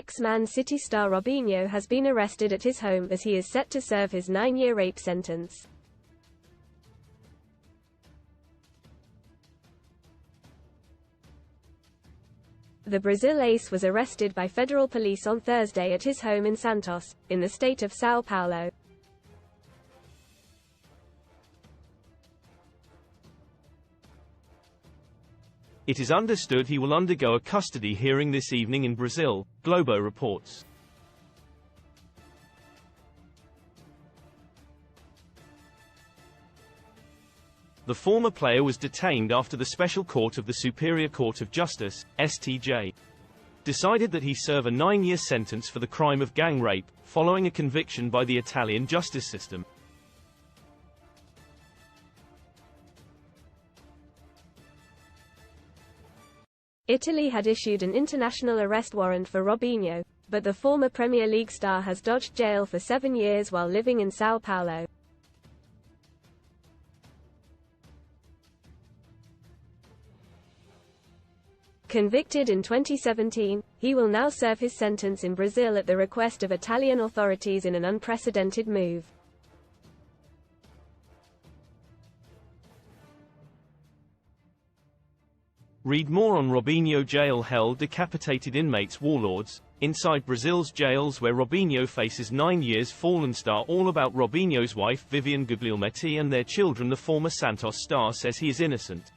Ex-Man City star Robinho has been arrested at his home as he is set to serve his 9-year rape sentence. The Brazil ace was arrested by federal police on Thursday at his home in Santos, in the state of São Paulo. It is understood he will undergo a custody hearing this evening in Brazil, Globo reports. The former player was detained after the Special Court of the Superior Court of Justice, STJ, decided that he serve a 9-year sentence for the crime of gang rape, following a conviction by the Italian justice system. Italy had issued an international arrest warrant for Robinho, but the former Premier League star has dodged jail for 7 years while living in São Paulo. Convicted in 2017, he will now serve his sentence in Brazil at the request of Italian authorities in an unprecedented move. Read more on Robinho. Jail held decapitated inmates. Warlords inside Brazil's jails where Robinho faces 9 years. Fallen star. All about Robinho's wife Viviane Guglielmetti and their children. The former Santos star says he is innocent.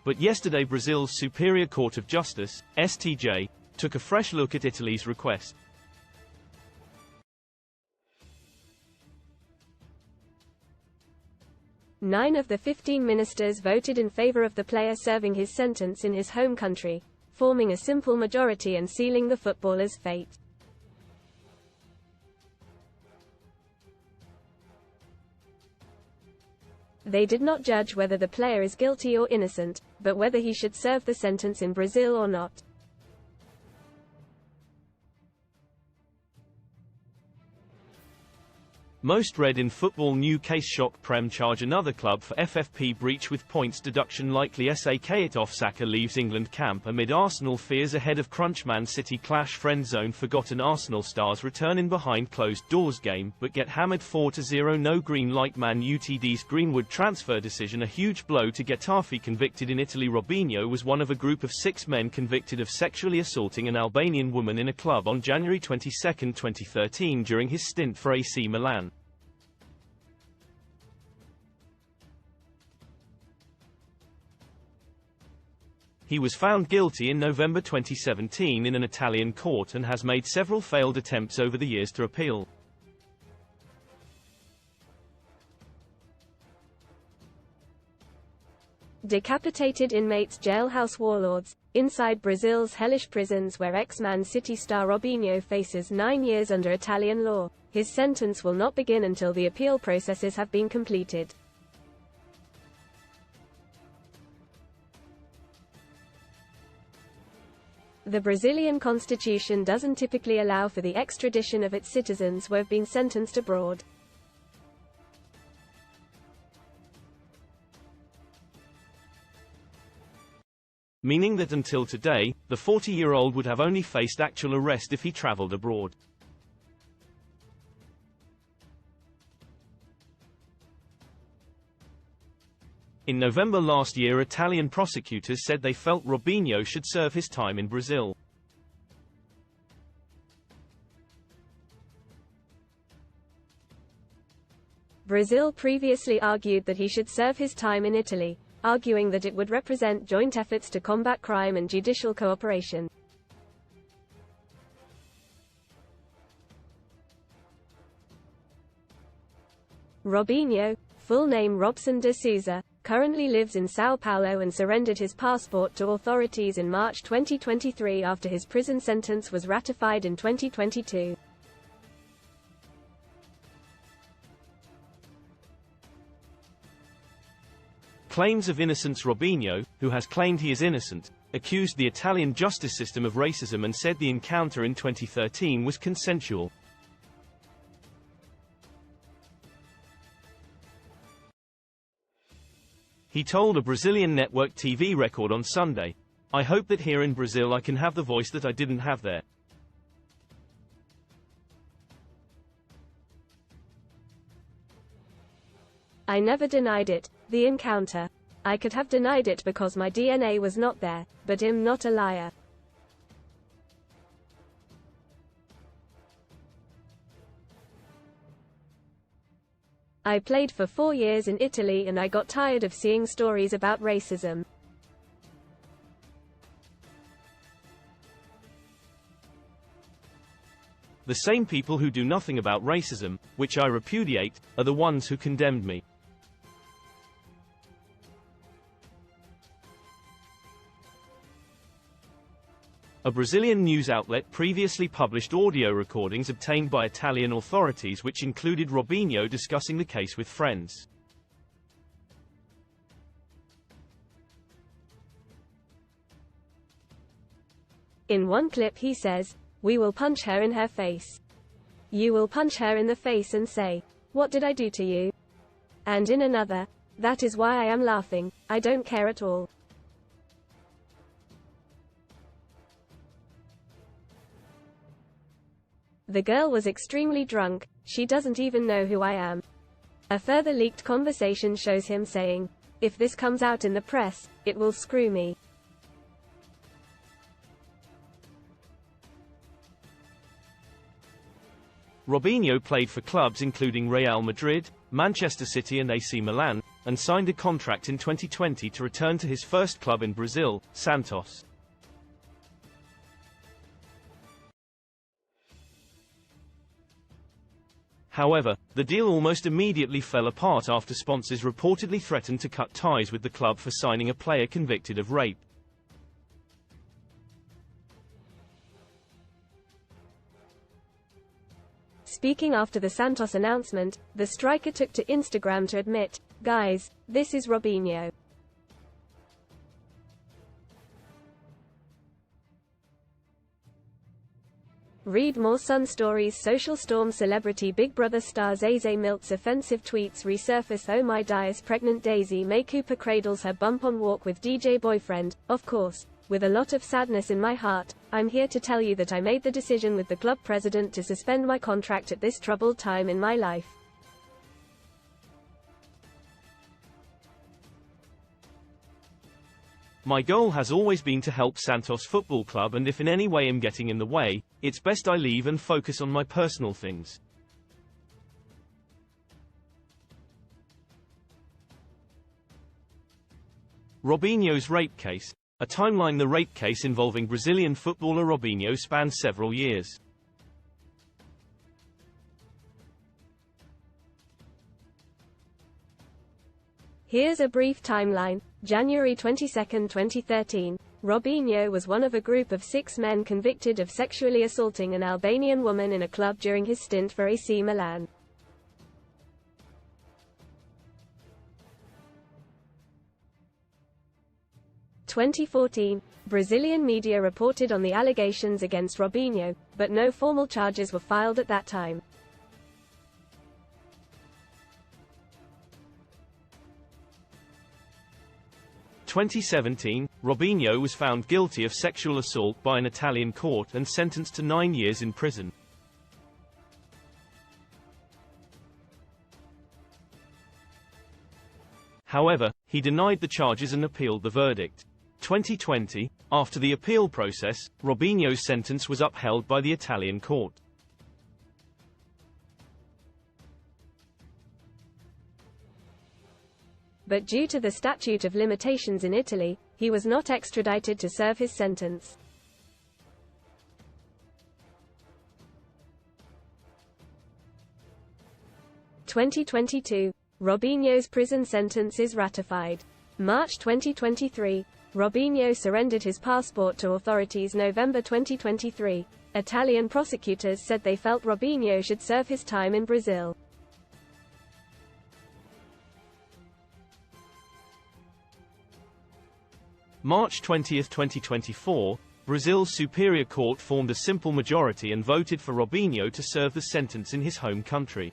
But yesterday Brazil's Superior Court of Justice, STJ, took a fresh look at Italy's request. Nine of the 15 ministers voted in favor of the player serving his sentence in his home country, forming a simple majority and sealing the footballer's fate. They did not judge whether the player is guilty or innocent, but whether he should serve the sentence in Brazil or not. Most read in football. New case shock. Prem charge another club for FFP breach with points deduction likely. T.S.F. Saka leaves England camp amid Arsenal fears ahead of crunch. Man City clash. Friend zone. Forgotten Arsenal stars return in behind closed doors game, but get hammered 4-0. No green light. Man Utd's Greenwood transfer decision a huge blow to Getafe. Convicted in Italy. Robinho was one of a group of 6 men convicted of sexually assaulting an Albanian woman in a club on January 22, 2013 during his stint for AC Milan. He was found guilty in November 2017 in an Italian court and has made several failed attempts over the years to appeal. Decapitated inmates. Jailhouse warlords. Inside Brazil's hellish prisons where ex-Man City star Robinho faces 9 years under Italian law, his sentence will not begin until the appeal processes have been completed. The Brazilian constitution doesn't typically allow for the extradition of its citizens who have been sentenced abroad. Meaning that until today, the 40-year-old would have only faced actual arrest if he traveled abroad. In November last year, Italian prosecutors said they felt Robinho should serve his time in Brazil. Brazil previously argued that he should serve his time in Italy, arguing that it would represent joint efforts to combat crime and judicial cooperation. Robinho, full name Robson de Souza, currently lives in São Paulo and surrendered his passport to authorities in March 2023 after his prison sentence was ratified in 2022. Claims of innocence. Robinho, who has claimed he is innocent, accused the Italian justice system of racism and said the encounter in 2013 was consensual. He told a Brazilian network TV record on Sunday, "I hope that here in Brazil I can have the voice that I didn't have there." I never denied it, the encounter. I could have denied it because my DNA was not there, but I'm not a liar. I played for 4 years in Italy and I got tired of seeing stories about racism. The same people who do nothing about racism, which I repudiate, are the ones who condemned me. A Brazilian news outlet previously published audio recordings obtained by Italian authorities which included Robinho discussing the case with friends. In one clip he says, "We will punch her in her face. You will punch her in the face and say, 'What did I do to you?' And in another, 'That is why I am laughing, I don't care at all.'" The girl was extremely drunk, she doesn't even know who I am. A further leaked conversation shows him saying, "If this comes out in the press, it will screw me." Robinho played for clubs including Real Madrid, Manchester City and AC Milan, and signed a contract in 2020 to return to his first club in Brazil, Santos. However, the deal almost immediately fell apart after sponsors reportedly threatened to cut ties with the club for signing a player convicted of rape. Speaking after the Santos announcement, the striker took to Instagram to admit, "Guys, this is Robinho. Read more Sun Stories. Social storm. Celebrity Big Brother star Zazie Milt's offensive tweets resurface. Oh my dies. Pregnant Daisy May Cooper cradles her bump on walk with DJ boyfriend. Of course, with a lot of sadness in my heart, I'm here to tell you that I made the decision with the club president to suspend my contract at this troubled time in my life. My goal has always been to help Santos Football Club, and if in any way I'm getting in the way, it's best I leave and focus on my personal things." Robinho's rape case. A timeline. The rape case involving Brazilian footballer Robinho spanned several years. Here's a brief timeline. January 22, 2013. Robinho was one of a group of 6 men convicted of sexually assaulting an Albanian woman in a club during his stint for AC Milan. In 2014, Brazilian media reported on the allegations against Robinho, but no formal charges were filed at that time. In 2017, Robinho was found guilty of sexual assault by an Italian court and sentenced to 9 years in prison. However, he denied the charges and appealed the verdict. 2020, after the appeal process, Robinho's sentence was upheld by the Italian court. But due to the statute of limitations in Italy, he was not extradited to serve his sentence. In 2022, Robinho's prison sentence is ratified. March 2023, Robinho surrendered his passport to authorities. November 2023, Italian prosecutors said they felt Robinho should serve his time in Brazil. March 20, 2024, Brazil's Superior Court formed a simple majority and voted for Robinho to serve the sentence in his home country.